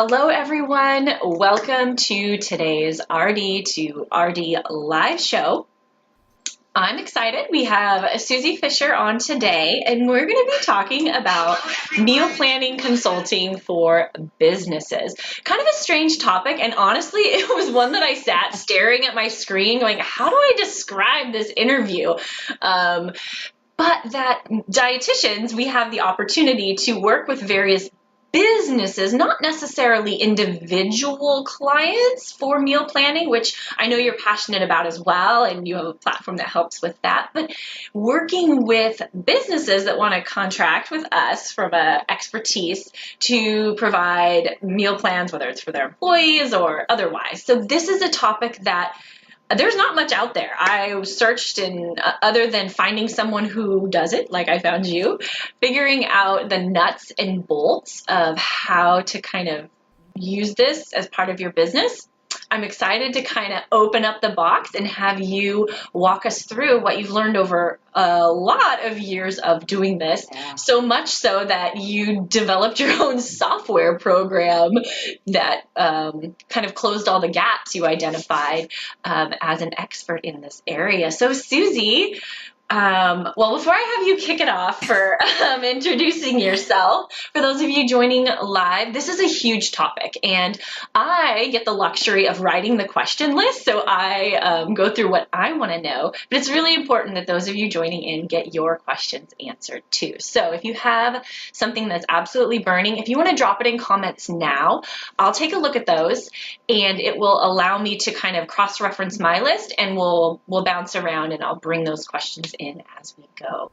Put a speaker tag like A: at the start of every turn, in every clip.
A: Hello, everyone. Welcome to today's RD to RD live show. I'm excited. We have Suzi Fisher on today, and we're going to be talking about meal planning consulting for businesses. Kind of a strange topic, and honestly, it was one that I sat staring at my screen going, how do I describe this interview? But that dietitians, we have the opportunity to work with various businesses, not necessarily individual clients for meal planning, which I know you're passionate about as well, and you have a platform that helps with that, but working with businesses that want to contract with us from a expertise to provide meal plans, whether it's for their employees or otherwise. So this is a topic that there's not much out there. I searched other than finding someone who does it, like I found you, figuring out the nuts and bolts of how to kind of use this as part of your business. I'm excited to kind of open up the box and have you walk us through what you've learned over a lot of years of doing this, so much so that you developed your own software program that kind of closed all the gaps you identified as an expert in this area. So Suzi, well, before I have you kick it off for introducing yourself, for those of you joining live, this is a huge topic, and I get the luxury of writing the question list, so I go through what I want to know, but it's really important that those of you joining in get your questions answered too. So if you have something that's absolutely burning, if you want to drop it in comments now, I'll take a look at those, and it will allow me to kind of cross-reference my list, and we'll bounce around, and I'll bring those questions in as we go.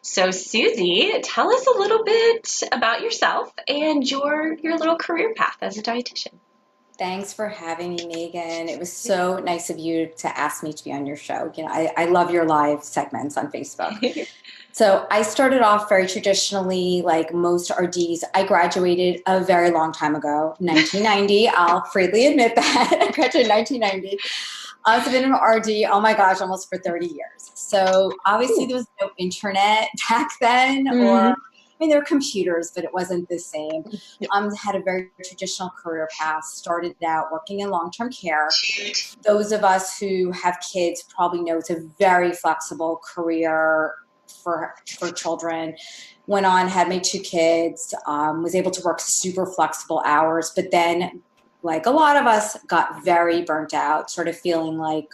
A: So Suzi, tell us a little bit about yourself and your little career path as a dietitian.
B: Thanks for having me, Megan. It was so nice of you to ask me to be on your show. You know, I love your live segments on Facebook. So I started off very traditionally, like most RDs. I graduated a very long time ago, 1990. I'll freely admit that. I graduated in 1990. I've been an RD, oh my gosh, almost for 30 years. So obviously there was no internet back then, or there were computers, but it wasn't the same. Had a very traditional career path, started out working in long-term care. Those of us who have kids probably know it's a very flexible career for children. Went on, had my two kids, was able to work super flexible hours, but then like a lot of us got very burnt out, sort of feeling like,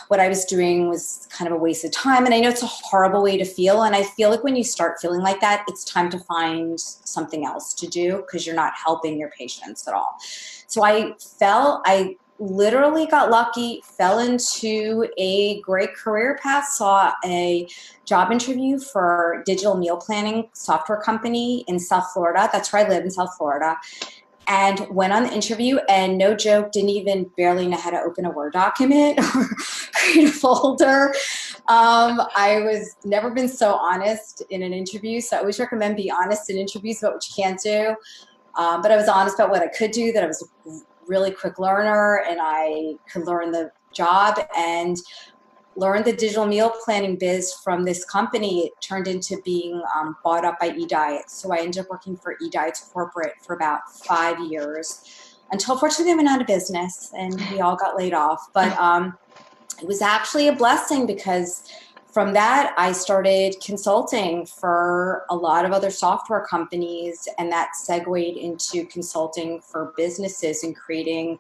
B: what I was doing was kind of a waste of time. And I know it's a horrible way to feel. And I feel like when you start feeling like that, it's time to find something else to do because you're not helping your patients at all. So I literally got lucky, fell into a great career path, saw a job interview for digital meal planning software company in South Florida. That's where I live, in South Florida. And went on the interview, and no joke, didn't even barely know how to open a Word document or create a folder. I was never been so honest in an interview. So I always recommend be honest in interviews about what you can't do. But I was honest about what I could do, that I was a really quick learner and I could learn the job, and learned the digital meal planning biz from this company. It turned into being bought up by eDiet. So I ended up working for eDiet's corporate for about 5 years until fortunately they went out of business and we all got laid off. But it was actually a blessing because from that I started consulting for a lot of other software companies, and that segued into consulting for businesses and creating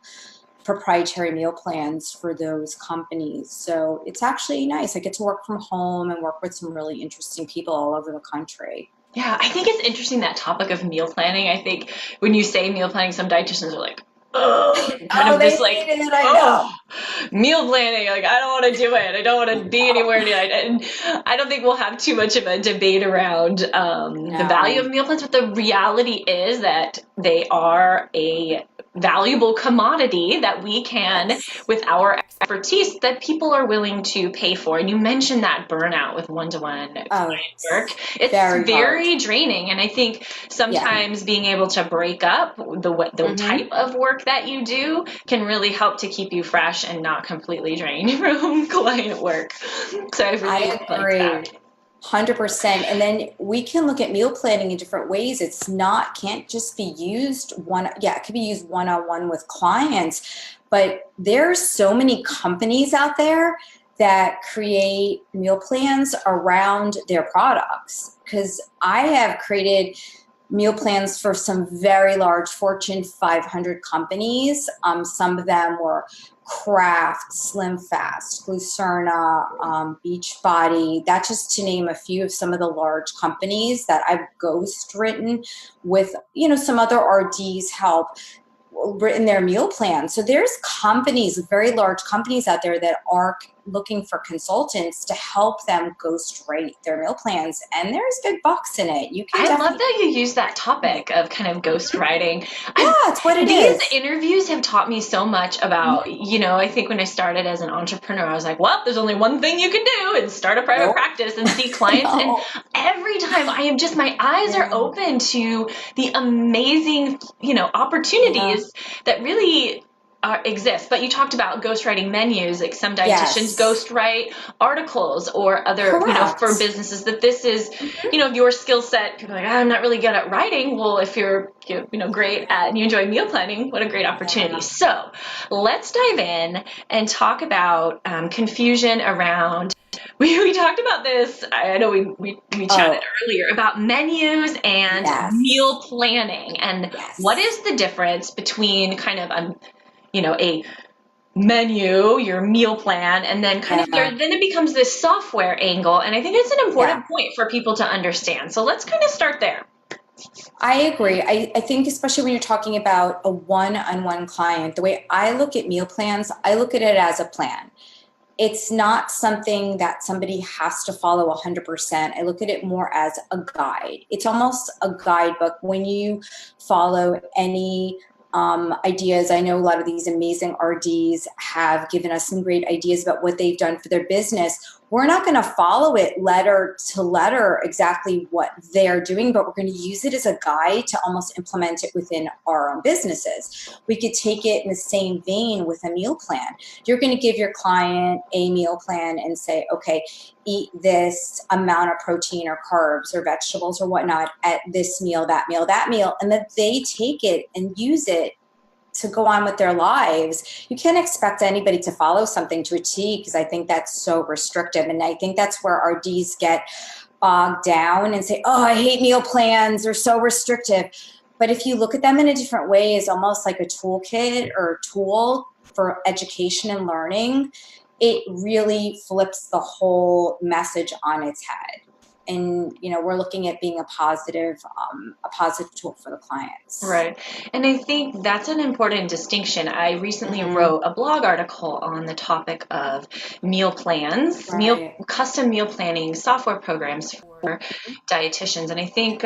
B: proprietary meal plans for those companies. So it's actually nice. I get to work from home and work with some really interesting people all over the country.
A: Yeah, I think it's interesting, that topic of meal planning. I think when you say meal planning, some dietitians are like, meal planning, like I don't want to do it. I don't want to be anywhere near it. And I don't think we'll have too much of a debate around the value of meal plans, but the reality is that they are a valuable commodity that we can, with our expertise, that people are willing to pay for. And you mentioned that burnout with one-to-one work. It's very draining. And I think sometimes being able to break up the type of work that you do can really help to keep you fresh and not completely drained from client work. So I really
B: agree.
A: like that.
B: 100%. And then we can look at meal planning in different ways. It's not, can't just be used it could be used one-on-one with clients, but there's so many companies out there that create meal plans around their products. Because I have created meal plans for some very large Fortune 500 companies. Some of them were Kraft, Slim Fast, Glucerna, Beachbody. That's just to name a few of some of the large companies that I've ghost written with, some other RDs help written their meal plan. So there's companies, very large companies out there that are looking for consultants to help them ghost write their meal plans. And there's big bucks in it.
A: I love that you use that topic of kind of ghost writing.
B: Yeah, it's what it is.
A: These interviews have taught me so much about, I think when I started as an entrepreneur, I was like, well, there's only one thing you can do and start a private practice and see clients. And every time my eyes are open to the amazing, opportunities that really exist. But you talked about ghostwriting menus, like some dietitians ghostwrite articles or other, for businesses that this is, your skill set. People are like, I'm not really good at writing. Well, if you're, great at, and you enjoy meal planning, what a great opportunity. So let's dive in and talk about confusion around. We talked about this. I know we chatted earlier about menus and meal planning, and what is the difference between kind of a menu, your meal plan, and then then it becomes this software angle. And I think it's an important point for people to understand. So let's kind of start there.
B: I agree. I think especially when you're talking about a one-on-one client, the way I look at meal plans, I look at it as a plan. It's not something that somebody has to follow 100%. I look at it more as a guide. It's almost a guidebook. When you follow any ideas, I know a lot of these amazing RDs have given us some great ideas about what they've done for their business. We're not going to follow it letter to letter exactly what they're doing, but we're going to use it as a guide to almost implement it within our own businesses. We could take it in the same vein with a meal plan. You're going to give your client a meal plan and say, okay, eat this amount of protein or carbs or vegetables or whatnot at this meal, that meal, that meal, and that they take it and use it to go on with their lives. You can't expect anybody to follow something to a T, because I think that's so restrictive. And I think that's where RDs get bogged down and say, oh, I hate meal plans, they're so restrictive. But if you look at them in a different way, as almost like a toolkit or tool for education and learning, it really flips the whole message on its head. And, we're looking at being a positive tool for the clients.
A: Right. And I think that's an important distinction. I recently wrote a blog article on the topic of meal plans, custom meal planning software programs for dietitians. And I think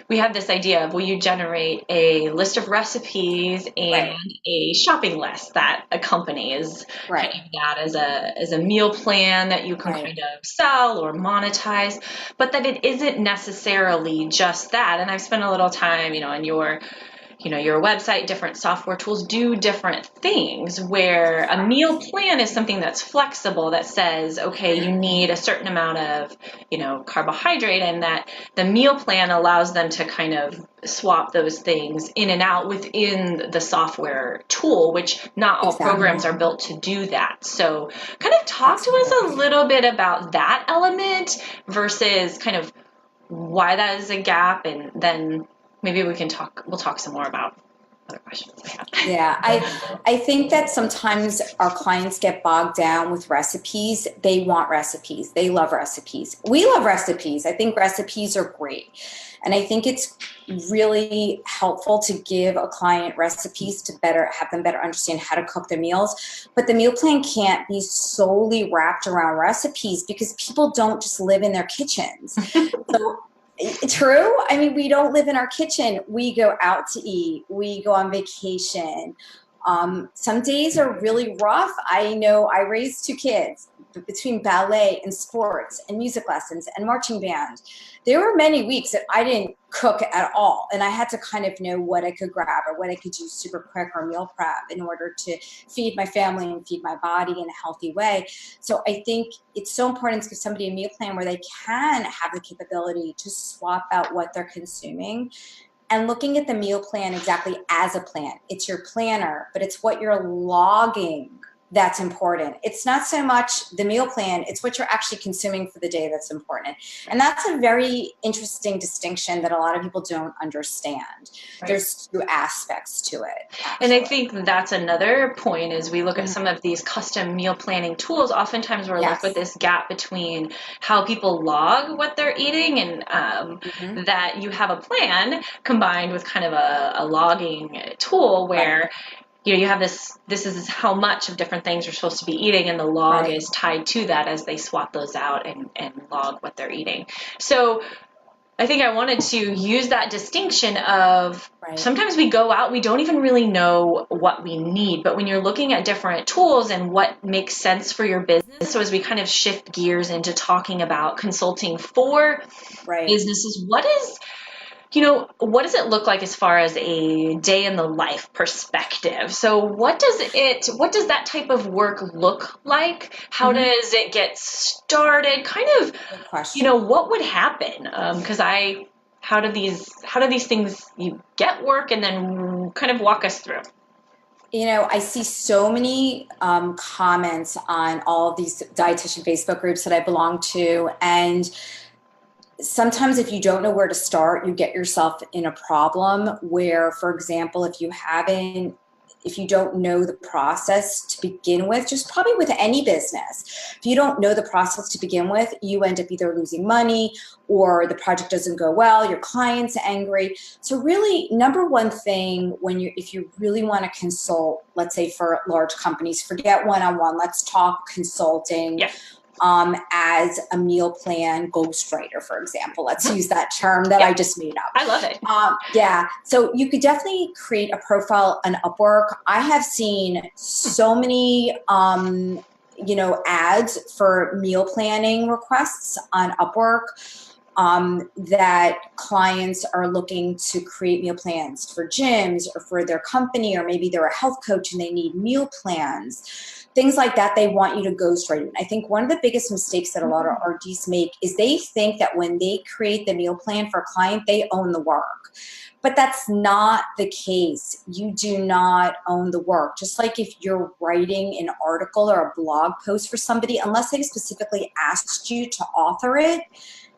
A: we have this idea of, will you generate a list of recipes and a shopping list that accompanies kind of that as a meal plan that you can kind of sell or monetize, but that it isn't necessarily just that. And I've spent a little time, on your website, different software tools do different things, where a meal plan is something that's flexible, that says, okay, you need a certain amount of, carbohydrate, and that the meal plan allows them to kind of swap those things in and out within the software tool, which not all programs are built to do that. So kind of talk to us a little bit about that element versus kind of why that is a gap, and then maybe we'll talk some more about other questions I have.
B: Yeah, I think that sometimes our clients get bogged down with recipes. They want recipes. They love recipes. We love recipes. I think recipes are great. And I think it's really helpful to give a client recipes to have them better understand how to cook their meals. But the meal plan can't be solely wrapped around recipes, because people don't just live in their kitchens. So true. I mean, we don't live in our kitchen. We go out to eat. We go on vacation. Some days are really rough. I know I raised 2 kids, but between ballet and sports and music lessons and marching band, there were many weeks that I didn't cook at all. And I had to kind of know what I could grab or what I could do super quick or meal prep in order to feed my family and feed my body in a healthy way. So I think it's so important to give somebody a meal plan where they can have the capability to swap out what they're consuming, and looking at the meal plan exactly as a plan. It's your planner, but it's what you're logging that's important. It's not so much the meal plan, it's what you're actually consuming for the day that's important. And that's a very interesting distinction that a lot of people don't understand. Right. There's 2 aspects to it, actually.
A: And I think that's another point as we look at some of these custom meal planning tools. Oftentimes we're left with this gap between how people log what they're eating and that you have a plan combined with kind of a logging tool where you have this is how much of different things you're supposed to be eating, and the log is tied to that as they swap those out and log what they're eating. So I think I wanted to use that distinction of sometimes we go out, we don't even really know what we need, but when you're looking at different tools and what makes sense for your business, so as we kind of shift gears into talking about consulting for businesses, what does it look like as far as a day in the life perspective? So what does that type of work look like? How does it get started? Kind of, what would happen? Because how do these things, you get work, and then kind of walk us through?
B: I see so many comments on all of these dietitian Facebook groups that I belong to, and sometimes if you don't know where to start, you get yourself in a problem where, for example, if you don't know the process to begin with, just probably with any business, if you don't know the process to begin with, you end up either losing money or the project doesn't go well, your client's angry. So really, number one thing if you really want to consult, let's say for large companies, forget one-on-one, let's talk consulting. Yeah. As a meal plan ghostwriter, for example. Let's use that term that I just made up.
A: I love it.
B: So you could definitely create a profile on Upwork. I have seen so many, ads for meal planning requests on Upwork that clients are looking to create meal plans for gyms or for their company, or maybe they're a health coach and they need meal plans. Things like that, they want you to ghostwrite it. I think one of the biggest mistakes that a lot of RDs make is they think that when they create the meal plan for a client, they own the work. But that's not the case. You do not own the work. Just like if you're writing an article or a blog post for somebody, unless they specifically asked you to author it,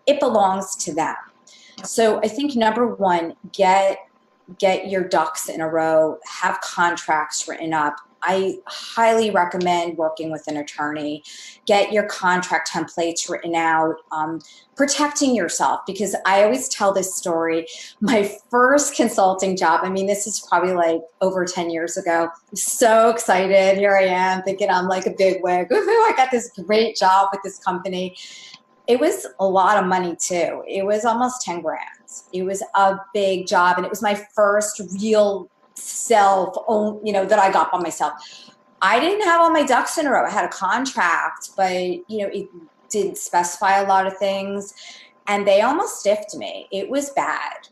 B: it belongs to them. So I think number one, get your ducks in a row, have contracts written up. I highly recommend working with an attorney. Get your contract templates written out, protecting yourself, because I always tell this story. My first consulting job, this is probably like over 10 years ago. I'm so excited. Here I am thinking I'm like a bigwig. Woohoo, I got this great job with this company. It was a lot of money too. It was almost 10 grand. It was a big job, and it was my first real that I got by myself. I didn't have all my ducks in a row. I had a contract, but it didn't specify a lot of things, and they almost stiffed me. It was bad.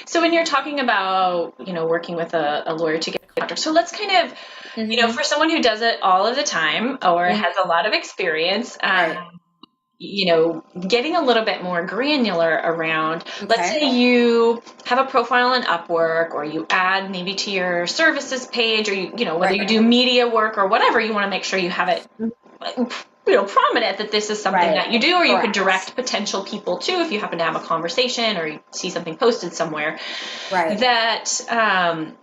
A: So when you're talking about, working with a lawyer to get a contract, so let's kind of, for someone who does it all of the time or has a lot of experience, getting a little bit more granular around, let's say you have a profile on Upwork, or you add maybe to your services page, or whether you do media work or whatever, you want to make sure you have it prominent that this is something that you do, or you could direct potential people to if you happen to have a conversation or you see something posted somewhere that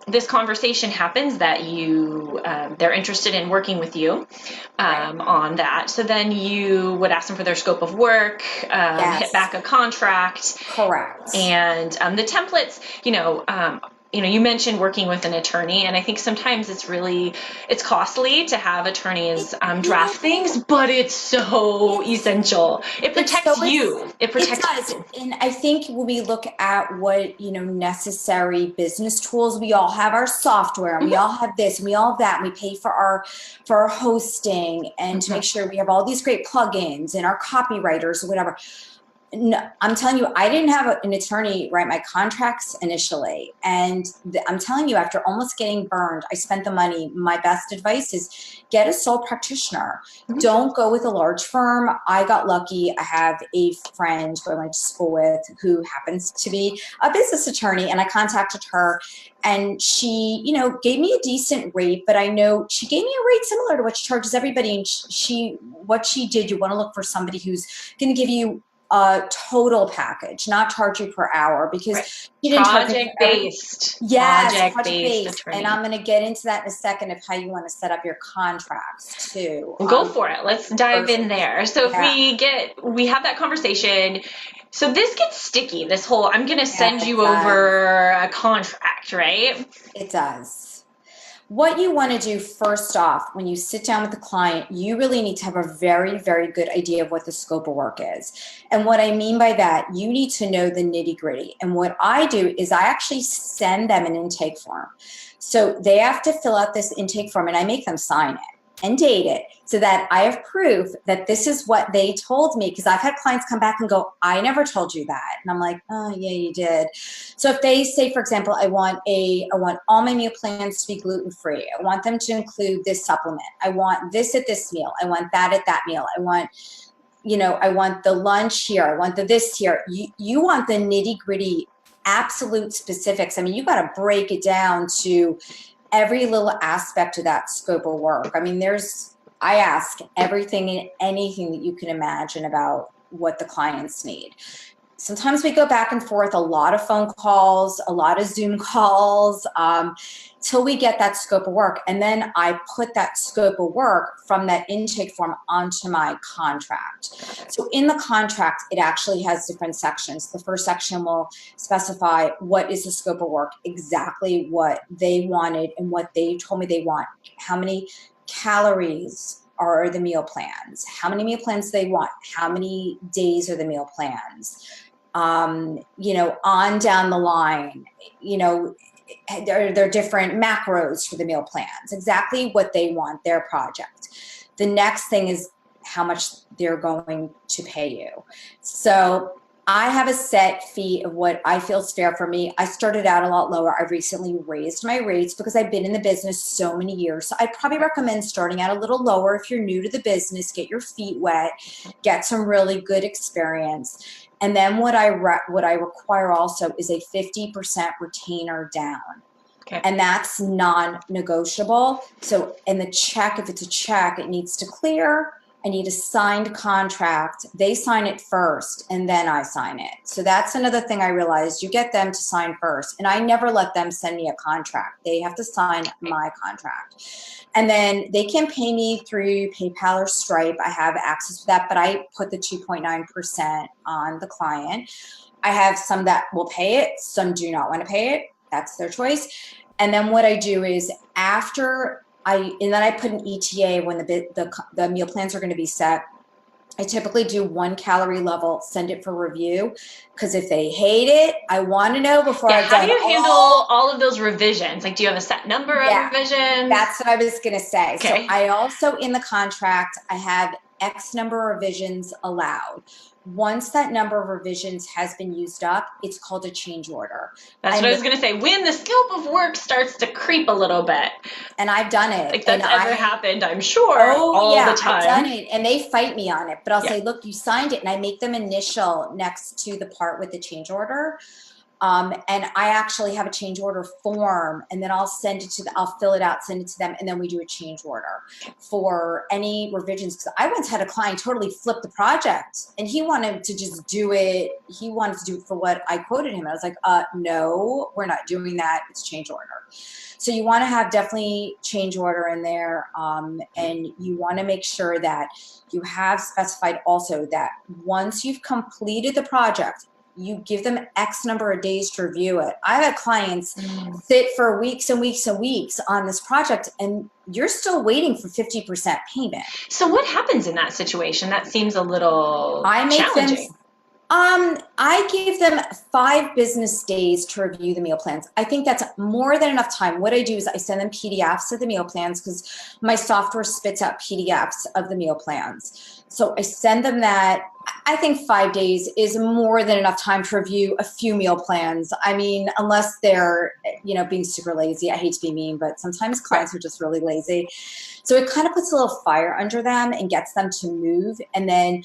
A: this conversation happens, that they're interested in working with you on that. So then you would ask them for their scope of work, hit back a contract.
B: Correct.
A: And the templates, you mentioned working with an attorney, and I think sometimes it's costly to have attorneys draft things, but it's so essential. It protects you. It protects
B: does.
A: you.
B: And I think when we look at what, necessary business tools, we all have our software and we all have this and we all have that. And we pay for our hosting and to make sure we have all these great plugins and our copywriters or whatever. No, I'm telling you, I didn't have an attorney write my contracts initially. And I'm telling you, after almost getting burned, I spent the money. My best advice is get a sole practitioner. Don't go with a large firm. I got lucky. I have a friend who I went to school with who happens to be a business attorney. And I contacted her and she, gave me a decent rate, but I know she gave me a rate similar to what she charges everybody. And what she did, you want to look for somebody who's going to give you a total package, not charge you per hour, because you didn't
A: project-based.
B: Yes, project-based. And I'm going to get into that in a second of how you want to set up your contracts too.
A: Well, go for it. Let's dive in there. So if we have that conversation. So this gets sticky, this whole, I'm going to send you over a contract, right?
B: It does. What you want to do first off, when you sit down with the client, you really need to have a very, very good idea of what the scope of work is. And what I mean by that, you need to know the nitty gritty. And what I do is I actually send them an intake form. So they have to fill out this intake form and I make them sign it and date it so that I have proof that this is what they told me. Because I've had clients come back and go, I never told you that. And I'm like, oh yeah, you did. So if they say, for example, I want all my meal plans to be gluten-free. I want them to include this supplement. I want this at this meal. I want that at that meal. I want the lunch here. I want the this here. You want the nitty-gritty, absolute specifics. I mean, you got to break it down to every little aspect of that scope of work. I mean, I ask everything and anything that you can imagine about what the clients need. Sometimes we go back and forth, a lot of phone calls, a lot of Zoom calls, till we get that scope of work. And then I put that scope of work from that intake form onto my contract. So in the contract, it actually has different sections. The first section will specify what is the scope of work, exactly what they wanted and what they told me they want, how many calories are the meal plans, how many meal plans they want, how many days are the meal plans, on down the line, there are different macros for the meal plans, exactly what they want, their project. The next thing is how much they're going to pay you. So I have a set fee of what I feel is fair for me. I started out a lot lower. I've recently raised my rates because I've been in the business so many years. So I'd probably recommend starting out a little lower if you're new to the business, get your feet wet, get some really good experience. And then what I require also is a 50% retainer down.
A: Okay.
B: And that's non-negotiable. So in the check, if it's a check, it needs to clear. I need a signed contract. They sign it first and then I sign it. So that's another thing I realized. You get them to sign first. And I never let them send me a contract. They have to sign my contract. And then they can pay me through PayPal or Stripe. I have access to that, but I put the 2.9% on the client. I have some that will pay it. Some do not want to pay it. That's their choice. And then what I do is then I put an ETA when the meal plans are going to be set. I typically do 1 calorie level, send it for review, because if they hate it, I want to know before I've done.
A: How do you handle all of those revisions? Like, do you have a set number of revisions?
B: That's what I was going to say.
A: Okay.
B: So I also, in the contract, I have X number of revisions allowed. Once that number of revisions has been used up, it's called a change order.
A: That's what I was going to say. When the scope of work starts to creep a little bit.
B: And I've done it.
A: Like that's ever happened, I'm sure, all the time.
B: I've done it. And they fight me on it. But I'll say, look, you signed it. And I make them initial next to the part with the change order. And I actually have a change order form, and then I'll fill it out, send it to them, and then we do a change order for any revisions. Because I once had a client totally flip the project, and he wanted to just do it. He wanted to do it for what I quoted him. And I was like, no, we're not doing that. It's change order. So you want to have definitely change order in there, and you want to make sure that you have specified also that once you've completed the project, you give them X number of days to review it. I've had clients sit for weeks and weeks and weeks on this project, and you're still waiting for 50% payment.
A: So what happens in that situation? That seems a little challenging.
B: I give them 5 business days to review the meal plans. I think that's more than enough time. What I do is I send them PDFs of the meal plans because my software spits out PDFs of the meal plans. So I send them that. I think 5 days is more than enough time to review a few meal plans. I mean, unless they're, being super lazy. I hate to be mean, but sometimes clients are just really lazy. So it kind of puts a little fire under them and gets them to move. And then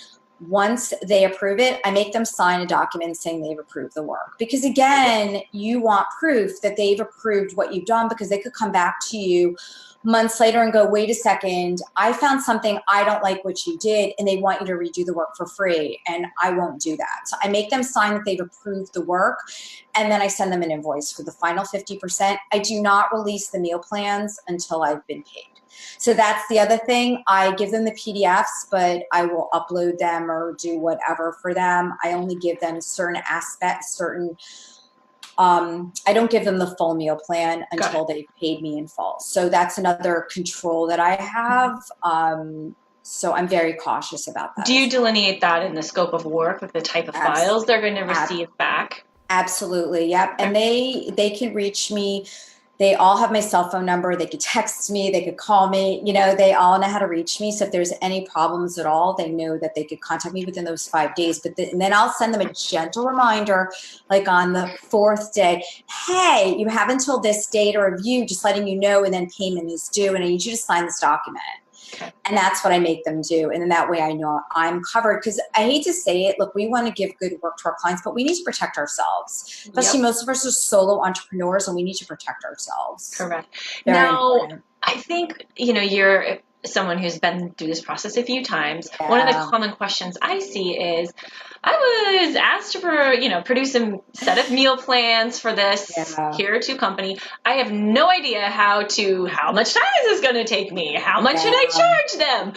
B: once they approve it, I make them sign a document saying they've approved the work. Because again, you want proof that they've approved what you've done, because they could come back to you months later and go, wait a second, I found something, I don't like what you did, and they want you to redo the work for free, and I won't do that. So I make them sign that they've approved the work, and then I send them an invoice for the final 50%. I do not release the meal plans until I've been paid. So that's the other thing. I give them the PDFs, but I will upload them or do whatever for them. I only give them certain aspects, I don't give them the full meal plan until they've paid me in full. So that's another control that I have. So I'm very cautious about that.
A: Do you delineate that in the scope of work with the type of files they're going to receive back?
B: Absolutely. Yep. And they can reach me. They all have my cell phone number. They could text me. They could call me. They all know how to reach me. So if there's any problems at all, they know that they could contact me within those 5 days. And then I'll send them a gentle reminder, like on the 4th day, hey, you have until this day to review, just letting you know, and then payment is due, and I need you to sign this document. Okay. And that's what I make them do. And then that way I know I'm covered, because I hate to say it. Look, we want to give good work to our clients, but we need to protect ourselves. Especially most of us are solo entrepreneurs, and we need to protect ourselves.
A: Correct. Now, I think, you're someone who's been through this process a few times. Yeah. One of the common questions I see is, I was asked to, produce a set of meal plans for this Here to company. I have no idea how much time is this going to take me? How much should I charge them?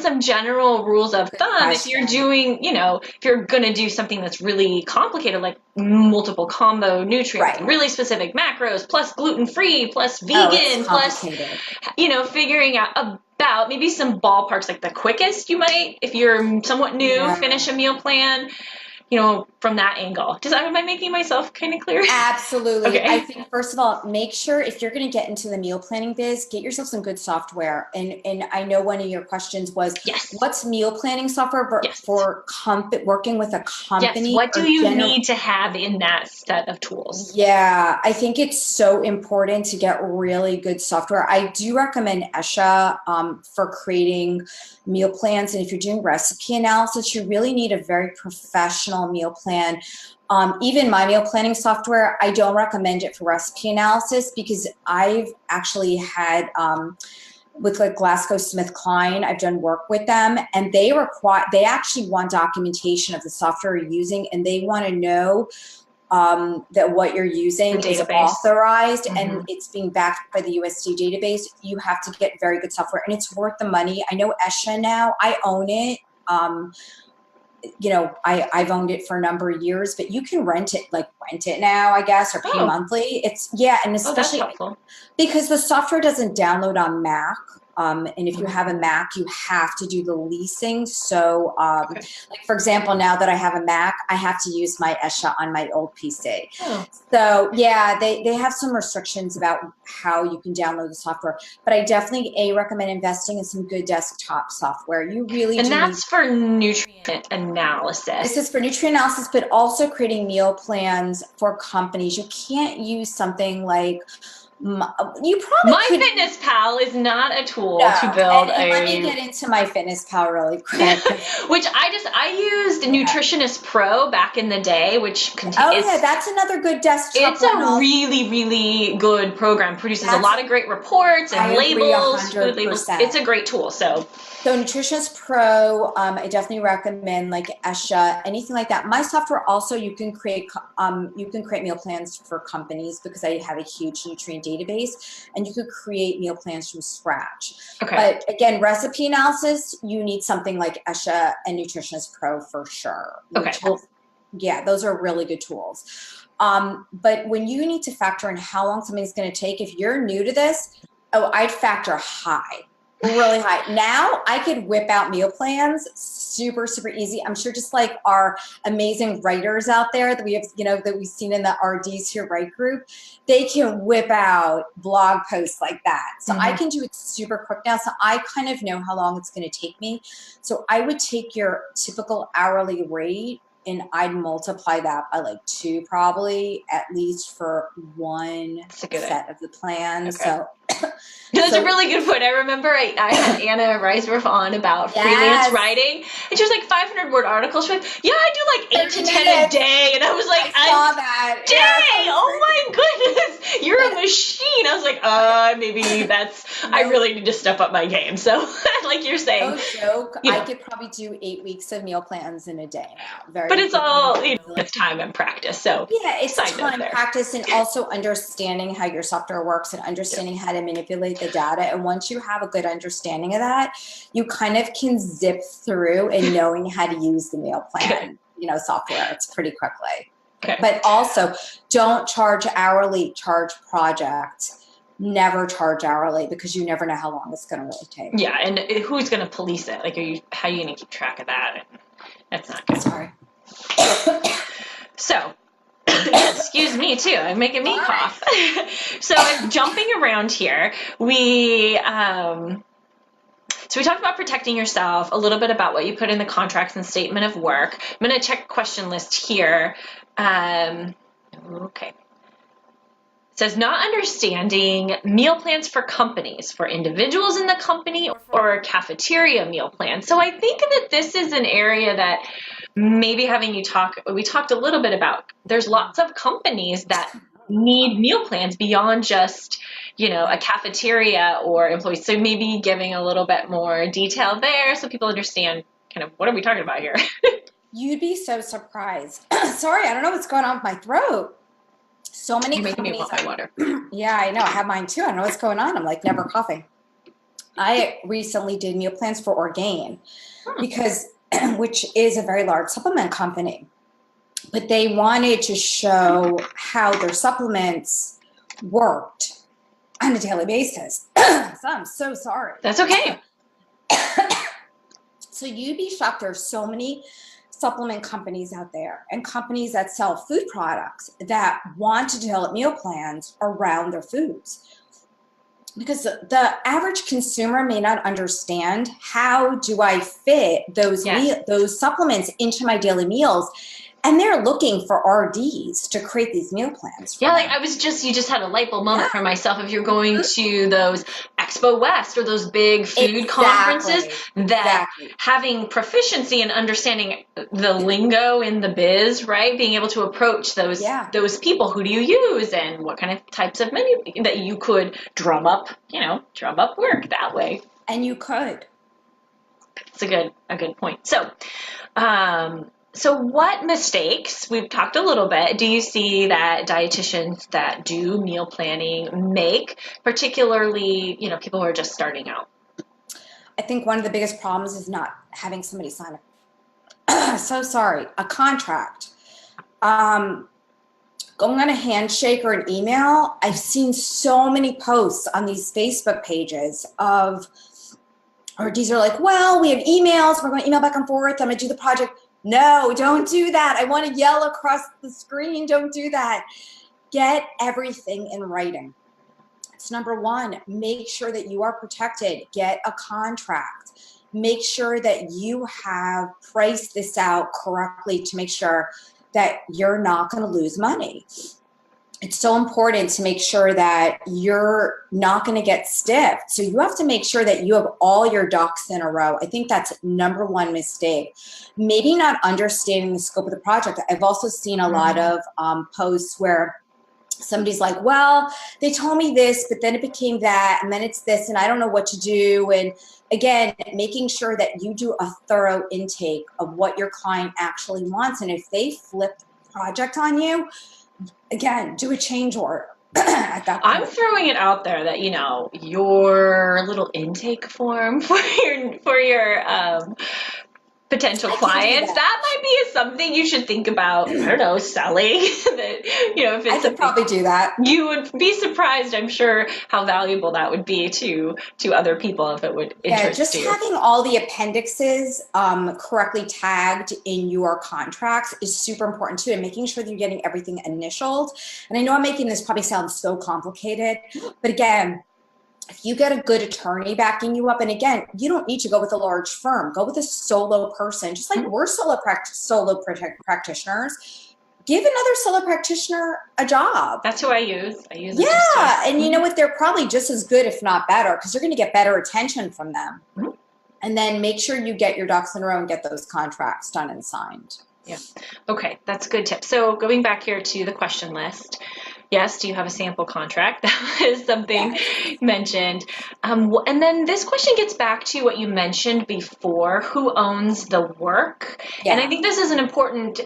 A: Some general rules of thumb. If you're doing, if you're going to do something that's really complicated, like multiple combo nutrients, really specific macros, plus gluten-free, plus vegan, plus, figuring out about maybe some ballparks, like the quickest you might, if you're somewhat new, finish a meal plan, from that angle. Am I making myself kind of clear?
B: Absolutely. Okay. I think, first of all, make sure if you're going to get into the meal planning biz, get yourself some good software. And I know one of your questions was, what's meal planning software for working with a company?
A: Yes. What do you need to have in that set of tools?
B: Yeah, I think it's so important to get really good software. I do recommend Esha for creating meal plans. And if you're doing recipe analysis, you really need a very professional meal plan. Even my meal planning software, I don't recommend it for recipe analysis, because I've actually had with like GlaxoSmithKline, I've done work with them, and they actually want documentation of the software you're using, and they want to know that what you're using is authorized and it's being backed by the USD database. You have to get very good software, and it's worth the money. I know Esha now, I own it. I've owned it for a number of years, but you can rent it now, I guess, or pay monthly. And especially because the software doesn't download on Mac. And if you have a Mac, you have to do the leasing. So, like for example, now that I have a Mac, I have to use my Esha on my old PC. Oh. So yeah, they have some restrictions about how you can download the software, but I definitely recommend investing in some good desktop software. You really
A: do. And that's for nutrient analysis.
B: This is for nutrient analysis, but also creating meal plans for companies. You can't use something like
A: MyFitnessPal is not a tool to build
B: let me get into MyFitnessPal really quick.
A: Which I used Nutritionist Pro back in the day, which
B: that's another good desktop.
A: It's a really, really good program. Produces a lot of great reports and labels, food labels. It's a great tool. So
B: Nutritionist Pro, I definitely recommend, like Esha, anything like that. My software also, you can create meal plans for companies, because I have a huge nutrient database, and you could create meal plans from scratch. Okay. But again, recipe analysis, you need something like Esha and Nutritionist Pro for sure.
A: Okay.
B: Yeah, those are really good tools. But when you need to factor in how long something's going to take, if you're new to this, I'd factor high, really high. Now I could whip out meal plans super, super easy. I'm sure just like our amazing writers out there that we have, that we've seen in the RDs Who Write group, they can whip out blog posts like that. So I can do it super quick now. So I kind of know how long it's going to take me. So I would take your typical hourly rate and I'd multiply that by like 2 probably at least for one set of the plans.
A: Okay.
B: So
A: that's a really good point. I remember I had Anna Reisworth on about freelance writing, and she was like 500-word articles. She was like, yeah, I do like 8 to 10 a day, and I was like,
B: I saw that.
A: Dang!
B: Yeah,
A: oh my goodness, you're a machine. I was like, maybe that's. I really need to step up my game. So, like you're saying,
B: no joke. I could probably do 8 weeks of meal plans in a day now.
A: But it's all it's time and practice. So
B: yeah, it's time, practice, and also understanding how your software works and understanding how to manipulate the data. And once you have a good understanding of that, you kind of can zip through and knowing how to use the meal plan, software. It's pretty quickly.
A: Okay.
B: But also, don't charge hourly, charge project. Never charge hourly because you never know how long it's going to really take.
A: Yeah, and who's going to police it? Like, how are you going to keep track of that? That's not good.
B: Sorry.
A: So, excuse me too. I'm making me cough. So, jumping around here, we talked about protecting yourself, a little bit about what you put in the contracts and statement of work. I'm going to check question list here. Okay. It says not understanding meal plans for companies, for individuals in the company, or cafeteria meal plans. So I think that this is an area that maybe we talked a little bit about. There's lots of companies that need meal plans beyond just, a cafeteria or employees. So maybe giving a little bit more detail there so people understand kind of what are we talking about here.
B: You'd be so surprised. Sorry, I don't know what's going on with my throat. So many
A: You're
B: companies.
A: Making me want my water.
B: Yeah, I know. I have mine too. I don't know what's going on. I'm like never coughing. I recently did meal plans for Orgain because, which is a very large supplement company, but they wanted to show how their supplements worked on a daily basis. So I'm so sorry.
A: That's okay.
B: So you'd be shocked. There's so many supplement companies out there and companies that sell food products that want to develop meal plans around their foods. Because the average consumer may not understand how do I fit those supplements into my daily meals. And they're looking for RDs to create these meal plans.
A: Yeah, like you just had a light bulb moment for myself. If you're going to those Expo West or those big food conferences, that having proficiency and understanding the lingo in the biz, right? Being able to approach those people. Who do you use and what kind of types of menu that you could drum up work that way.
B: And you could.
A: It's a good point. So what mistakes, we've talked a little bit, do you see that dietitians that do meal planning make, particularly, people who are just starting out?
B: I think one of the biggest problems is not having somebody sign a contract. Going on a handshake or an email, I've seen so many posts on these Facebook pages of RDs are like, well, we have emails, we're going to email back and forth, I'm going to do the project. No, don't do that. I want to yell across the screen. Don't do that. Get everything in writing. It's number one. Make sure that you are protected. Get a contract. Make sure that you have priced this out correctly to make sure that you're not going to lose money. It's so important to make sure that you're not going to get stiffed. So you have to make sure that you have all your ducks in a row. I think that's number one mistake. Maybe not understanding the scope of the project. I've also seen a lot of posts where somebody's like, well, they told me this, but then it became that, and then it's this, and I don't know what to do. And again, making sure that you do a thorough intake of what your client actually wants. And if they flip the project on you, again, do a change order at that point.
A: I'm throwing it out there that, your little intake form for your potential
B: I can do
A: clients, that might be something you should think about, I don't know, selling. That, you know, if it's
B: I could probably do that.
A: you would be surprised, I'm sure, how valuable that would be to other people if it would interest
B: just
A: you.
B: having all the appendixes correctly tagged in your contracts is super important too, and making sure that you're getting everything initialed. And I know I'm making this probably sound so complicated, but again, if you get a good attorney backing you up, and again, you don't need to go with a large firm, go with a solo person, just like we're solo practitioners. Give another solo practitioner a job.
A: That's who I use.
B: Yeah, and you know what? They're probably just as good, if not better, because you're going to get better attention from them. Mm-hmm. And then make sure you get your ducks in a row and get those contracts done and signed.
A: Yeah. Okay, that's a good tip. So going back here to the question list. Yes, do you have a sample contract? That is something mentioned. And then this question gets back to what you mentioned before, who owns the work? Yeah. And I think this is an important,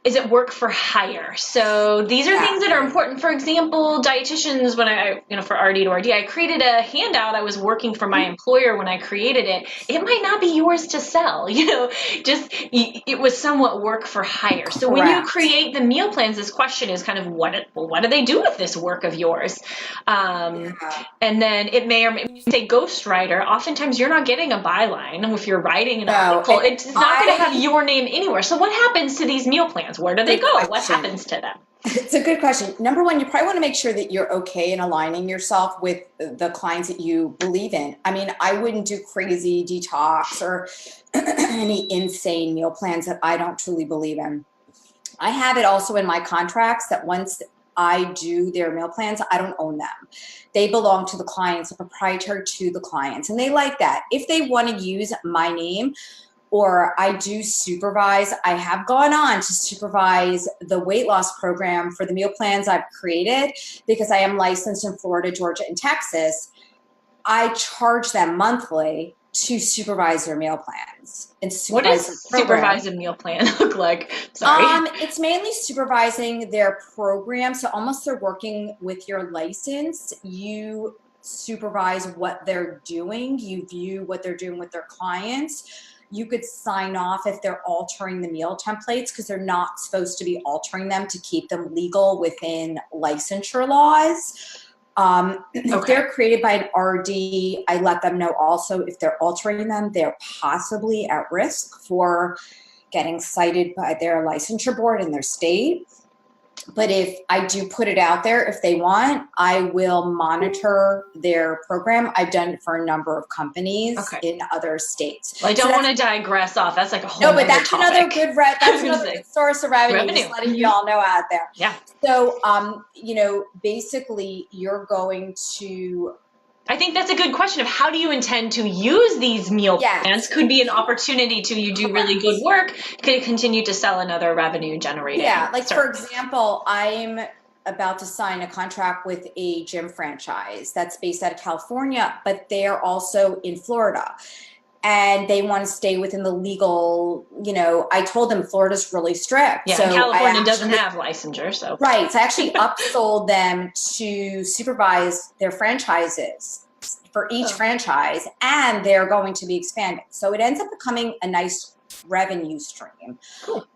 A: is it work for hire? So these are things that are important. For example, dietitians, when I, for RD to RD, I created a handout. I was working for my employer when I created it. It might not be yours to sell, it was somewhat work for hire. So when you create the meal plans, this question is kind of what do they do with this work of yours? And then it may or may say ghostwriter. Oftentimes you're not getting a byline if you're writing an article. It's not going to have your name anywhere. So what happens to these meal plans? Where do they go? What happens to them?
B: It's a good question. Number one, you probably want to make sure that you're okay in aligning yourself with the clients that you believe in. I mean, I wouldn't do crazy detox or any insane meal plans that I don't truly believe in. I have it also in my contracts that once I do their meal plans, I don't own them. They belong to the clients, they're proprietary to the clients, and they like that. If they want to use my name, or I do supervise, I have gone on to supervise the weight loss program for the meal plans I've created because I am licensed in Florida, Georgia, and Texas. I charge them monthly to supervise their meal plans. And
A: what does supervise a meal plan look like? Sorry.
B: It's mainly supervising their program. So almost they're working with your license. You supervise what they're doing. You view what they're doing with their clients. You could sign off if they're altering the meal templates because they're not supposed to be altering them to keep them legal within licensure laws. If they're created by an RD, I let them know also if they're altering them, they're possibly at risk for getting cited by their licensure board in their state. But if I do put it out there, if they want, I will monitor their program. I've done it for a number of companies in other states.
A: Well, I don't want to digress off. That's like a whole
B: No, but that's
A: topic.
B: Another good that's another good source of revenue. Just letting you all know out there.
A: Yeah.
B: So, basically, you're going to.
A: I think that's a good question of how do you intend to use these meal plans? Could be an opportunity to you do really good work, could continue to sell another revenue generating.
B: Yeah, like for example, I'm about to sign a contract with a gym franchise that's based out of California, but they're also in Florida. And they want to stay within the legal, I told them Florida's really strict.
A: Yeah, so California doesn't have licensure, so.
B: Right, so I actually upsold them to supervise their franchises for each franchise, and they're going to be expanding. So it ends up becoming a nice revenue stream.
A: Cool.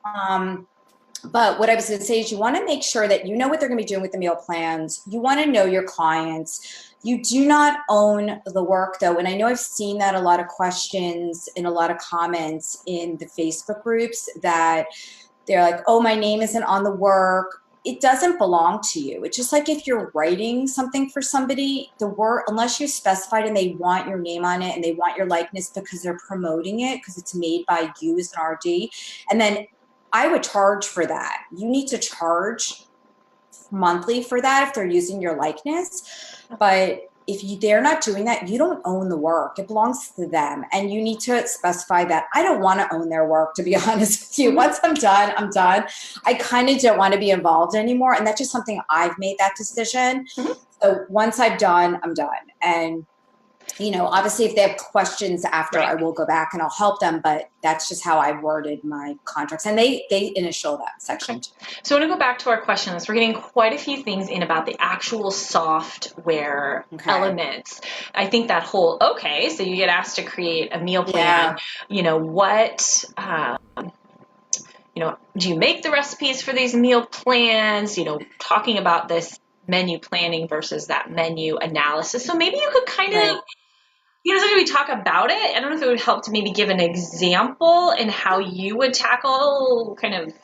B: But what I was going to say is you want to make sure that you know what they're going to be doing with the meal plans. You want to know your clients. You do not own the work, though. And I know I've seen that a lot of questions and a lot of comments in the Facebook groups that they're like, oh, my name isn't on the work. It doesn't belong to you. It's just like if you're writing something for somebody, the work, unless you specified and they want your name on it and they want your likeness because they're promoting it because it's made by you as an RD. And then I would charge for that. You need to charge monthly for that if they're using your likeness. But if they're not doing that, you don't own the work. It belongs to them. And you need to specify that. I don't want to own their work, to be honest with you. Once I'm done, I'm done. I kind of don't want to be involved anymore. And that's just something I've made that decision. So once I'm done, I'm done. And Obviously if they have questions after,
A: Right.
B: I will go back and I'll help them, but that's just how I worded my contracts. And they initial that section
A: Okay.
B: too.
A: So I want to go back to our questions. We're getting quite a few things in about the actual software
B: Okay.
A: elements. I think that whole, okay, so you get asked to create a meal plan.
B: Yeah.
A: What, do you make the recipes for these meal plans? Talking about this menu planning versus that menu analysis. So maybe you could kind of,
B: Right.
A: so we talk about it. I don't know if it would help to maybe give an example in how you would tackle kind of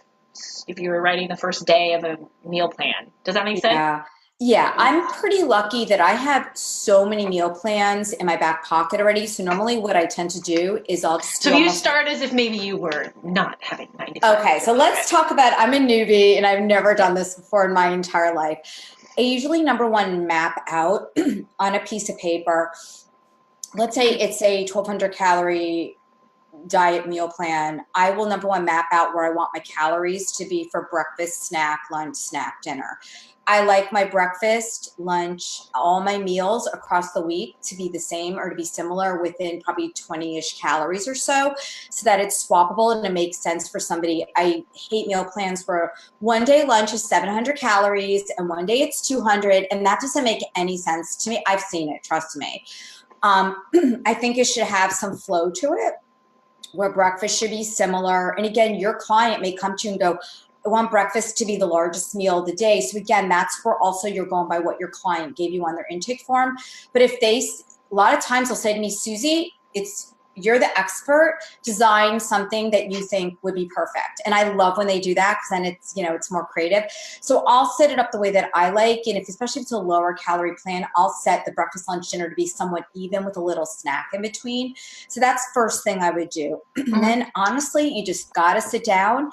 A: if you were writing the first day of a meal plan. Does that make sense?
B: Yeah. Yeah, I'm pretty lucky that I have so many meal plans in my back pocket already. So normally what I tend to do is I'll just
A: So
B: do
A: if you
B: almost.
A: start as if maybe you were not having 95.
B: Okay, so let's talk about, I'm a newbie and I've never done this before in my entire life. I usually, number one, map out on a piece of paper. Let's say it's a 1,200 calorie diet meal plan. I will, number one, map out where I want my calories to be for breakfast, snack, lunch, snack, dinner. I like my breakfast, lunch, all my meals across the week to be the same or to be similar within probably 20-ish calories or so that it's swappable and it makes sense for somebody. I hate meal plans where one day lunch is 700 calories and one day it's 200, and that doesn't make any sense to me. I've seen it, trust me. I think it should have some flow to it, where breakfast should be similar. And again, your client may come to you and go, I want breakfast to be the largest meal of the day. So again, that's where also you're going by what your client gave you on their intake form. But if a lot of times they'll say to me, Susie, you're the expert, design something that you think would be perfect. And I love when they do that because then it's more creative. So I'll set it up the way that I like. And especially if it's a lower calorie plan, I'll set the breakfast, lunch, dinner to be somewhat even with a little snack in between. So that's first thing I would do. And then honestly, you just got to sit down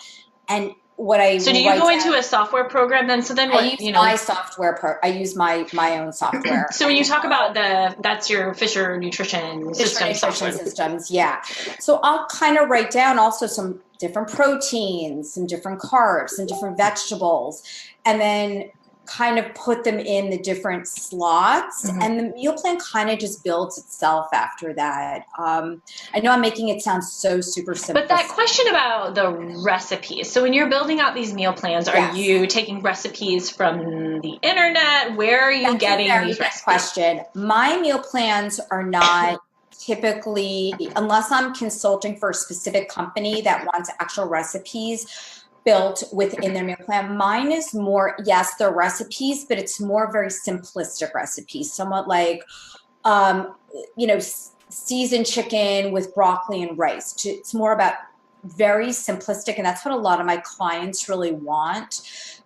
B: and
A: So do you go into a software program then? So then what,
B: I use my software. I use my own software.
A: So when you talk about that's your Fisher Nutrition System software.
B: Systems, yeah. So I'll kind of write down also some different proteins, some different carbs, some different vegetables, and then kind of put them in the different slots. And the meal plan kind of just builds itself after that. I know I'm making it sound so super simple.
A: But that question about the recipes. So when you're building out these meal plans, are you taking recipes from the internet? Where are you getting these recipes?
B: Question. My meal plans are not typically, unless I'm consulting for a specific company that wants actual recipes built within their meal plan. Mine is more, yes, they're recipes, but it's more very simplistic recipes, somewhat like, seasoned chicken with broccoli and rice. It's more about very simplistic, and that's what a lot of my clients really want,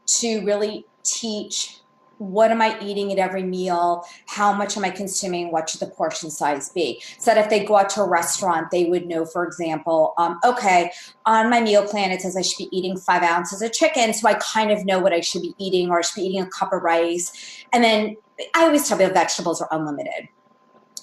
B: to really teach what am I eating at every meal, how much am I consuming, what should the portion size be, so that if they go out to a restaurant, they would know, for example, okay, on my meal plan it says I should be eating 5 ounces of chicken, so I kind of know what I should be eating, or I should be eating a cup of rice. And then I always tell people vegetables are unlimited,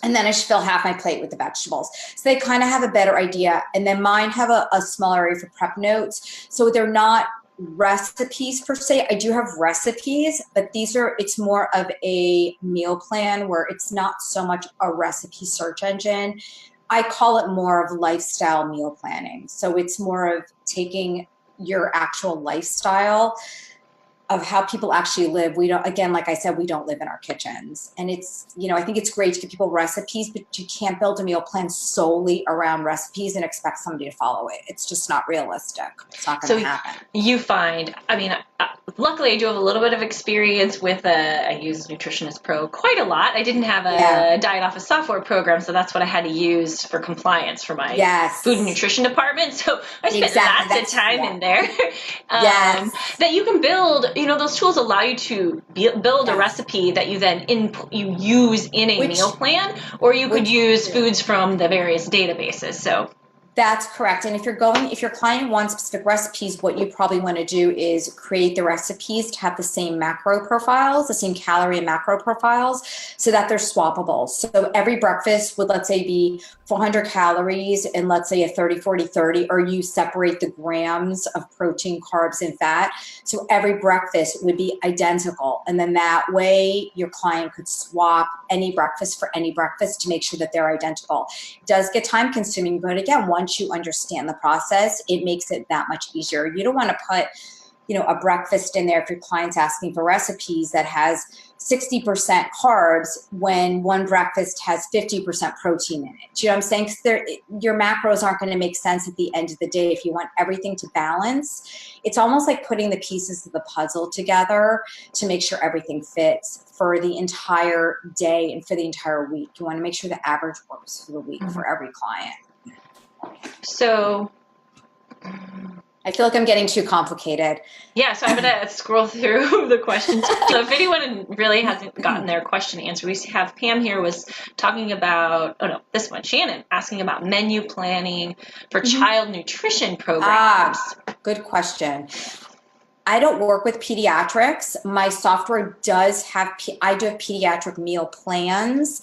B: and then I should fill half my plate with the vegetables. So they kind of have a better idea. And then mine have a small area for prep notes. So they're not recipes per se. I do have recipes, but it's more of a meal plan where it's not so much a recipe search engine. I call it more of lifestyle meal planning. So it's more of taking your actual lifestyle of how people actually live. We don't, again, like I said, we don't live in our kitchens. And it's, I think it's great to give people recipes, but you can't build a meal plan solely around recipes and expect somebody to follow it. It's just not realistic. It's not going to happen.
A: You find, luckily I do have a little bit of experience with, I use Nutritionist Pro quite a lot. I didn't have a diet office software program, so that's what I had to use for compliance for my food and nutrition department. So I spent lots of time in there. That you can build, those tools allow you to build a recipe that you then you use in a meal plan, or you could use foods from the various databases. So
B: That's correct. And if your client wants specific recipes, what you probably want to do is create the recipes to have the same macro profiles, the same calorie and macro profiles, so that they're swappable. So every breakfast would, let's say, be 400 calories and let's say a 30-40-30, or you separate the grams of protein, carbs, and fat. So every breakfast would be identical. And then that way your client could swap any breakfast for any breakfast to make sure that they're identical. It does get time consuming, but again, once you understand the process, it makes it that much easier. You don't want to put, a breakfast in there if your client's asking for recipes that has 60% carbs when one breakfast has 50% protein in it. Do you know what I'm saying? Because your macros aren't going to make sense at the end of the day if you want everything to balance. It's almost like putting the pieces of the puzzle together to make sure everything fits for the entire day and for the entire week. You want to make sure the average works for the week for every client.
A: So
B: I feel like I'm getting too complicated.
A: Yeah, so I'm going to scroll through the questions. So if anyone really hasn't gotten their question answered, we have Pam here was talking about, this one, Shannon, asking about menu planning for child nutrition programs.
B: Good question. I don't work with pediatrics. My software does have, I do have pediatric meal plans.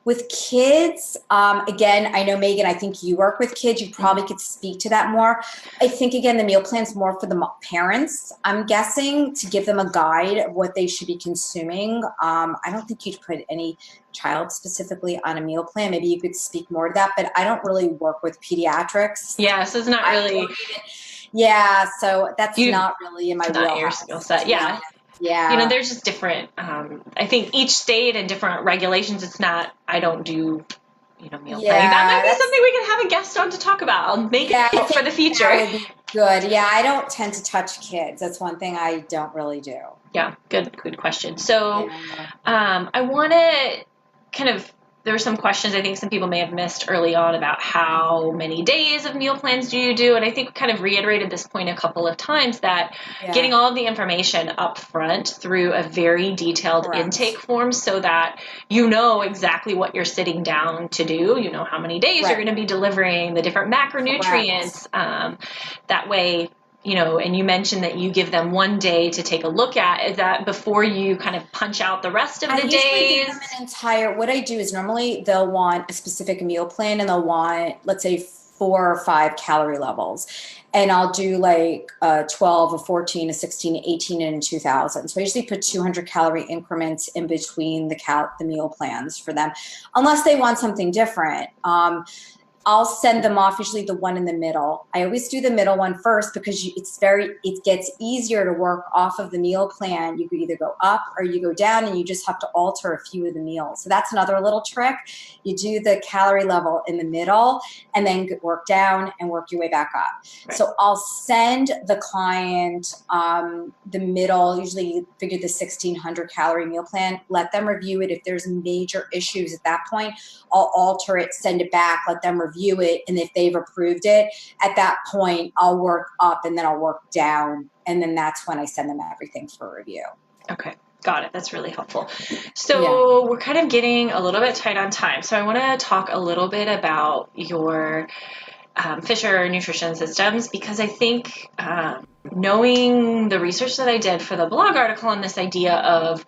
B: With kids, again, I know, Megan, I think you work with kids. You probably could speak to that more. I think, again, the meal plan's more for the parents, I'm guessing, to give them a guide of what they should be consuming. I don't think you'd put any child specifically on a meal plan. Maybe you could speak more to that, but I don't really work with pediatrics.
A: Yeah, so it's not really...
B: Yeah, so that's not really in my wheelhouse.
A: Not your skill set, yeah.
B: Yeah.
A: There's just different, I think each state and different regulations, it's not, I don't do, meal planning. That might be something we can have a guest on to talk about. I'll make it for the future.
B: That would be good. Yeah, I don't tend to touch kids. That's one thing I don't really do.
A: Yeah, good question. So I want to kind of, there were some questions I think some people may have missed early on about how many days of meal plans do you do? And I think we kind of reiterated this point a couple of times that getting all of the information up front through a very detailed intake form so that you know exactly what you're sitting down to do. You know how many days you're going to be delivering, the different macronutrients. That way, and you mentioned that you give them one day to take a look at. Is that before you kind of punch out the rest of the days?
B: I usually give them what I do is normally they'll want a specific meal plan and they'll want, let's say, 4 or 5 calorie levels. And I'll do like 12, a 14, a 16, 18, and 2,000. So I usually put 200 calorie increments in between the meal plans for them, unless they want something different. I'll send them off, usually the one in the middle. I always do the middle one first because it gets easier to work off of the meal plan. You could either go up or you go down and you just have to alter a few of the meals. So that's another little trick. You do the calorie level in the middle and then work down and work your way back up. Right. So I'll send the client the middle, usually figure the 1,600 calorie meal plan, let them review it. If there's major issues at that point, I'll alter it, send it back, let them review it, and if they've approved it, at that point, I'll work up and then I'll work down, and then that's when I send them everything for review.
A: Okay, got it. That's really helpful. So we're kind of getting a little bit tight on time, so I want to talk a little bit about your Fisher nutrition systems, because I think knowing the research that I did for the blog article on this idea of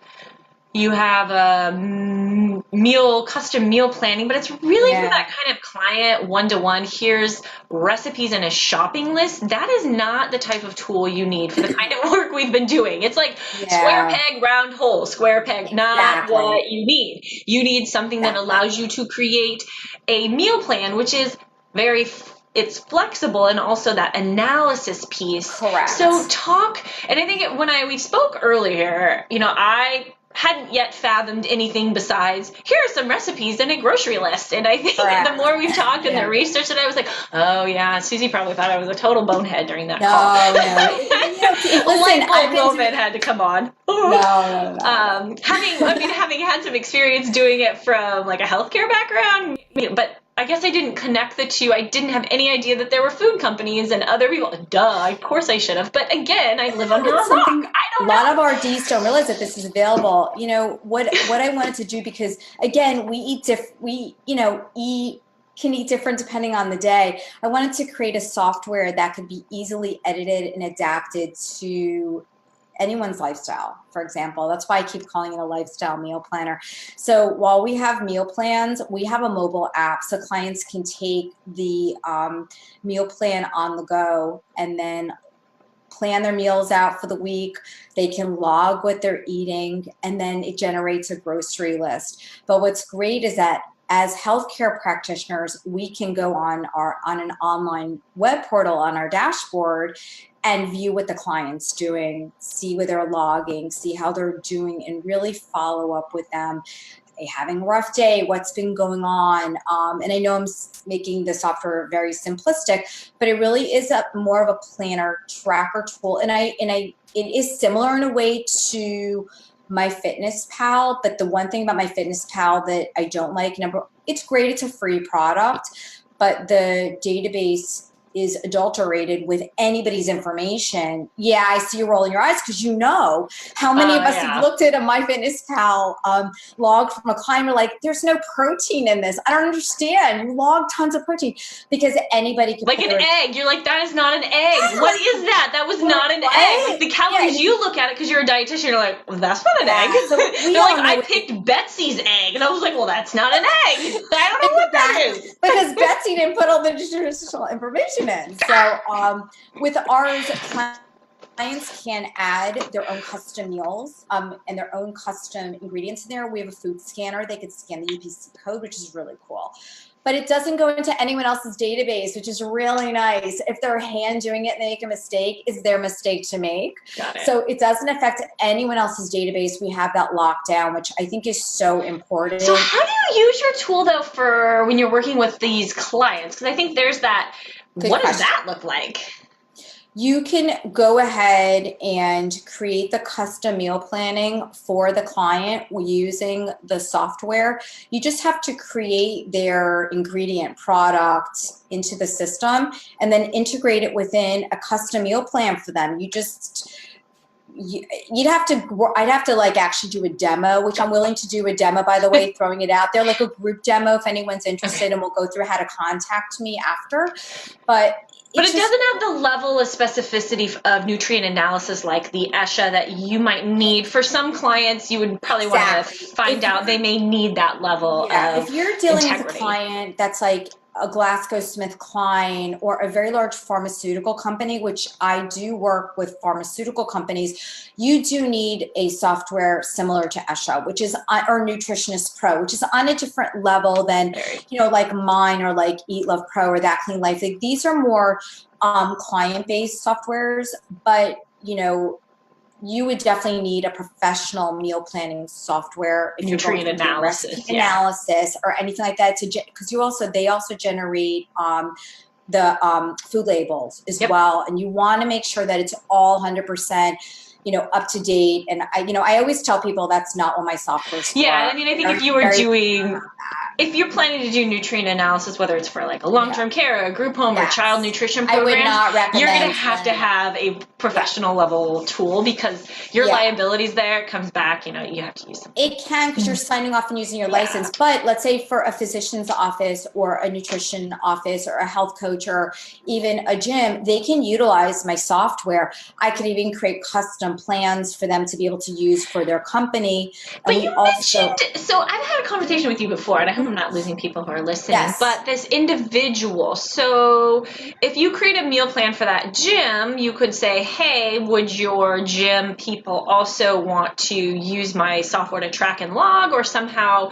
A: you have a custom meal planning, but it's really for that kind of client one-to-one. Here's recipes and a shopping list. That is not the type of tool you need for the kind of work we've been doing. It's like square peg, round hole, square peg, not what you need. You need something that allows you to create a meal plan, which is it's flexible, and also that analysis piece.
B: Correct.
A: So and I think when we spoke earlier, I hadn't yet fathomed anything besides, here are some recipes and a grocery list. And I think the more we've talked and the research, and I was like, oh yeah, Suzi probably thought I was a total bonehead during that call.
B: No.
A: Listen, light bulb moment had to come on.
B: No.
A: Having had some experience doing it from like a healthcare background, but I guess I didn't connect the two. I didn't have any idea that there were food companies and other people. Duh, of course I should have. But again, I live under a rock. I don't know.
B: A lot of RDs don't realize that this is available. What I wanted to do, because again, we eat can eat different depending on the day. I wanted to create a software that could be easily edited and adapted to anyone's lifestyle, for example. That's why I keep calling it a lifestyle meal planner. So while we have meal plans, we have a mobile app so clients can take the meal plan on the go and then plan their meals out for the week. They can log what they're eating, and then it generates a grocery list. But what's great is that as healthcare practitioners, we can go on an online web portal on our dashboard and view what the client's doing, see where they're logging, see how they're doing, and really follow up with them. Are they having a rough day? What's been going on? And I know I'm making the software very simplistic, but it really is more of a planner tracker tool. And it is similar in a way to MyFitnessPal, but the one thing about MyFitnessPal that I don't like, it's great, it's a free product, but the database is adulterated with anybody's information. Yeah, I see you rolling your eyes because you know how many of us have looked at a MyFitnessPal log from a client. We're like, there's no protein in this. I don't understand. You log tons of protein because anybody can.
A: Like an egg. You're like, that is not an egg. What is that? That was not an egg. Like the calories you look at it because you're a dietitian. You're like, well, that's not an egg. So they're like, I picked Betsy's egg, and I was like, well, that's not an egg. I don't know what that is
B: because Betsy didn't put all the nutritional information in. So with ours, clients can add their own custom meals and their own custom ingredients in there. We have a food scanner. They could scan the UPC code, which is really cool. But it doesn't go into anyone else's database, which is really nice. If they're hand doing it and they make a mistake, it's their mistake to make.
A: Got it.
B: So it doesn't affect anyone else's database. We have that locked down, which I think is so important.
A: So how do you use your tool, though, for when you're working with these clients? Because I think there's that. What does that look like?
B: You can go ahead and create the custom meal planning for the client using the software. You just have to create their ingredient product into the system and then integrate it within a custom meal plan for them. I'd have to like actually do a demo, which I'm willing to do a demo, by the way, throwing it out there, like a group demo if anyone's interested, and we'll go through how to contact me after. But it
A: doesn't have the level of specificity of nutrient analysis like the ESHA that you might need. For some clients, you would probably want to find out they may need that level of
B: if you're dealing
A: integrity
B: with a client that's like a GlaxoSmithKline or a very large pharmaceutical company, which I do work with pharmaceutical companies, you do need a software similar to ESHA, which is, or Nutritionist Pro, which is on a different level than, like mine or like Eat Love Pro or That Clean Life. Like, these are more client-based softwares, but, you would definitely need a professional meal planning software, if
A: nutrient analysis,
B: analysis or anything like that, because they also generate the food labels as well, and you want to make sure that it's all 100%. Up to date. And I always tell people that's not what my software is for.
A: Yeah, I mean, I think if you're planning to do nutrient analysis, whether it's for like a long-term care, a group home, or child nutrition program,
B: I would not recommend
A: you're going to have a professional level tool because your liability's there. It comes back, you have to use them.
B: It can, because you're signing off and using your license. But let's say for a physician's office or a nutrition office or a health coach or even a gym, they can utilize my software. I could even create custom plans for them to be able to use for their company.
A: But you mentioned, so I've had a conversation with you before, and I hope I'm not losing people who are listening, but this individual. So if you create a meal plan for that gym, you could say, hey, would your gym people also want to use my software to track and log, or somehow,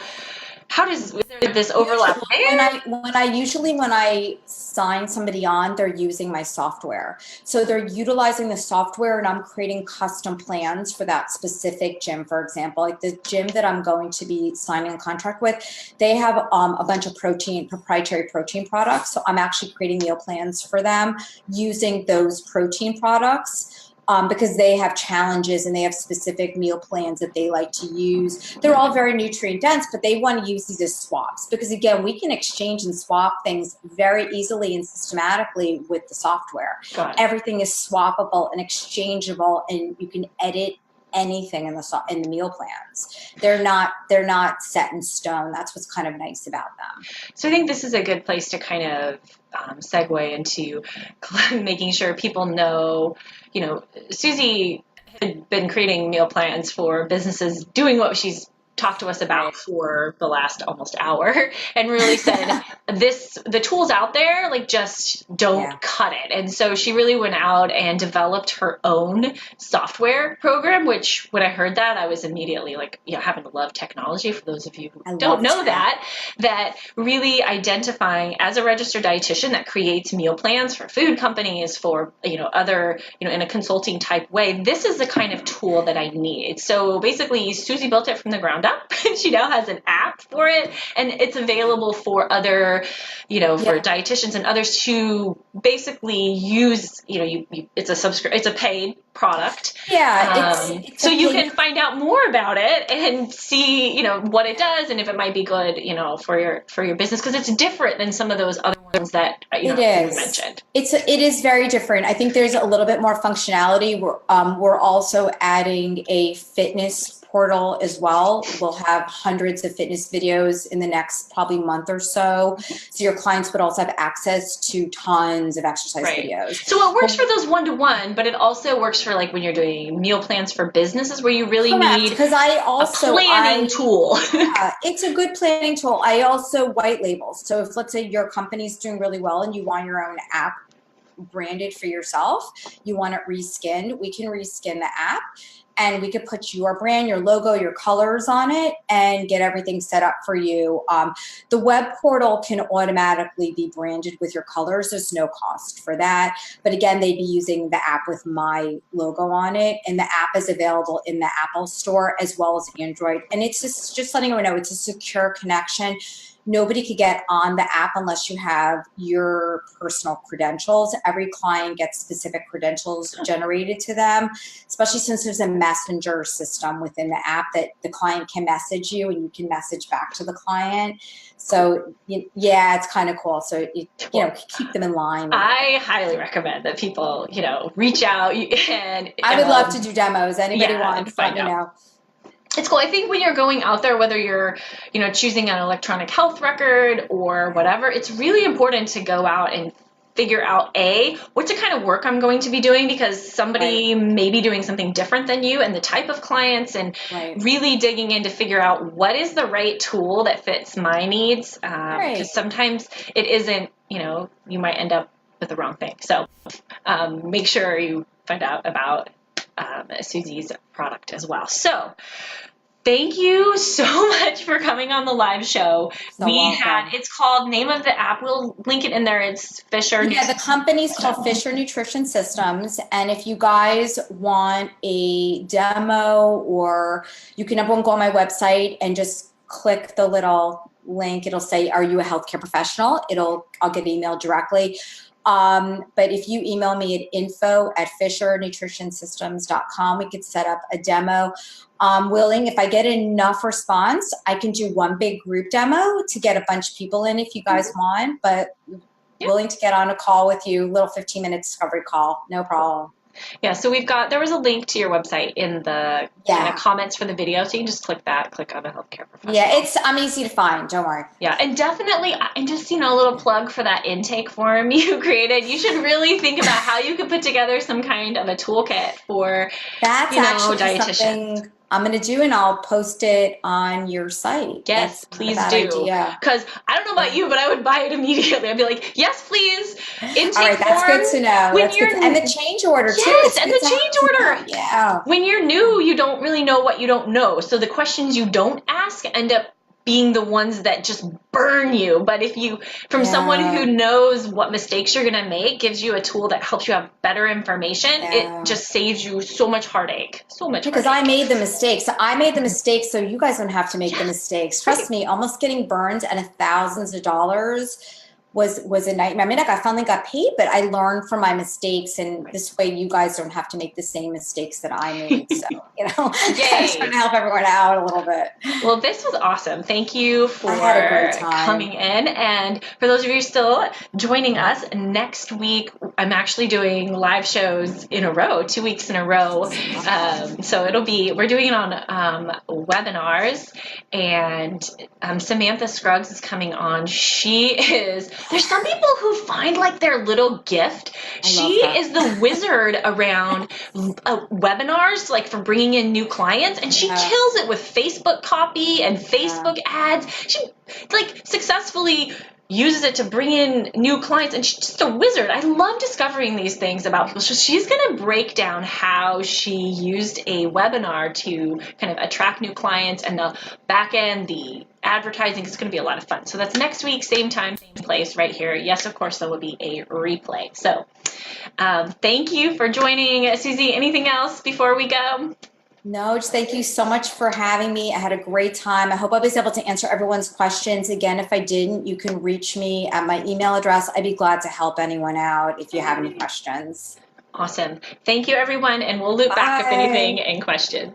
A: is there this overlap there?
B: When I sign somebody on, they're using my software. So they're utilizing the software, and I'm creating custom plans for that specific gym. For example, like the gym that I'm going to be signing a contract with, they have a bunch of proprietary protein products. So I'm actually creating meal plans for them using those protein products. Because they have challenges and they have specific meal plans that they like to use. They're all very nutrient dense, but they want to use these as swaps because, again, we can exchange and swap things very easily and systematically with the software. Everything is swappable and exchangeable, and you can edit anything in the meal plans. They're not set in stone. That's what's kind of nice about them.
A: So I think this is a good place to kind of segue into making sure people know, Suzi had been creating meal plans for businesses, doing what she's talked to us about for the last almost hour, and really said the tools out there just don't cut it. And so she really went out and developed her own software program, which when I heard that, I was immediately having to love technology. For those of you who don't know that really identifying as a registered dietitian that creates meal plans for food companies, for other in a consulting type way, this is the kind of tool that I need. So basically Suzi built it from the ground up. She now has an app for it, and it's available for other, for dietitians and others to basically use. It's a paid product.
B: Yeah,
A: so you can find out more about it and see, what it does and if it might be good, for your business, because it's different than some of those other ones that you mentioned.
B: It is very different. I think there's a little bit more functionality. We're also adding a fitness portal as well. We'll have hundreds of fitness videos in the next probably month or so. So your clients would also have access to tons of exercise videos.
A: So it works for those one-to-one, but it also works for when you're doing meal plans for businesses where you really need
B: because a planning
A: tool.
B: It's a good planning tool. I also white label. So if let's say your company's doing really well and you want your own app branded for yourself, you want it reskinned, we can reskin the app. And we could put your brand, your logo, your colors on it and get everything set up for you. The web portal can automatically be branded with your colors. There's no cost for that. But again, they'd be using the app with my logo on it. And the app is available in the Apple Store as well as Android. And it's just letting you know, it's a secure connection. Nobody could get on the app unless you have your personal credentials. Every client gets specific credentials generated to them, especially since there's a messenger system within the app that the client can message you and you can message back to the client. So it's kind of cool. So keep them in line.
A: I highly recommend that people, reach out and
B: I would love to do demos. Anybody wants, let me know.
A: It's cool. I think when you're going out there, whether you're, choosing an electronic health record or whatever, it's really important to go out and figure out what kind of work I'm going to be doing, because somebody may be doing something different than you, and the type of clients, and really digging in to figure out what is the right tool that fits my needs. Because sometimes it isn't, you might end up with the wrong thing. So make sure you find out about Suzi's product as well. So thank you so much for coming on the live show. It's called, name of the app, we'll link it in there. It's Fisher.
B: Yeah, the company's called Fisher Nutrition Systems. And if you guys want a demo, or you can, everyone go on my website and just click the little link. It'll say, are you a healthcare professional? I'll get emailed directly. But if you email me at info@fishernutritionsystems.com, we could set up a demo. I'm willing, if I get enough response, I can do one big group demo to get a bunch of people in if you guys want, but willing to get on a call with you, little 15-minute discovery call, no problem.
A: Yeah, so there was a link to your website in the kind of comments for the video, so you can just click on a healthcare professional.
B: Yeah, I'm easy to find, don't worry.
A: Yeah, and definitely, and just, a little plug for that intake form you created. You should really think about how you could put together some kind of a toolkit for, dietitians.
B: Something I'm going to do, and I'll post it on your site.
A: Yes, please do. Because I don't know about you, but I would buy it immediately. I'd be like, yes, please. Intake
B: All right, that's
A: form.
B: Good to know. And the change order, too.
A: Yes, and the change order. Yeah. When you're new, you don't really know what you don't know. So the questions you don't ask end up being the ones that just burn you. But if you, from someone who knows what mistakes you're going to make, gives you a tool that helps you have better information, it just saves you so much heartache.
B: Because I made the mistakes. So you guys don't have to make the mistakes. Trust me, almost getting burned and thousands of dollars was a nightmare. I mean, like, I finally got paid, but I learned from my mistakes, and this way you guys don't have to make the same mistakes that I made. So,
A: Yay.
B: I'm trying to help everyone out a little bit.
A: Well, this was awesome. Thank you for
B: I had a great time
A: coming in. And for those of you still joining us, next week I'm actually doing live shows in a row, 2 weeks in a row. So we're doing it on webinars, and Samantha Scruggs is coming on. There's some people who find like their little gift. She is the wizard around webinars, like for bringing in new clients, and she kills it with Facebook copy and Facebook ads. She like successfully uses it to bring in new clients, and she's just a wizard. I love discovering these things about people. So she's going to break down how she used a webinar to kind of attract new clients, and the back end, the advertising is going to be a lot of fun. So that's next week, same time, same place, right here. Yes, of course, there will be a replay. So thank you for joining, Suzi. Anything else before we go?
B: No, just thank you so much for having me. I had a great time. I hope I was able to answer everyone's questions. Again, if I didn't, you can reach me at my email address. I'd be glad to help anyone out if you have any questions.
A: Awesome. Thank you, everyone, and we'll loop back if anything and questions.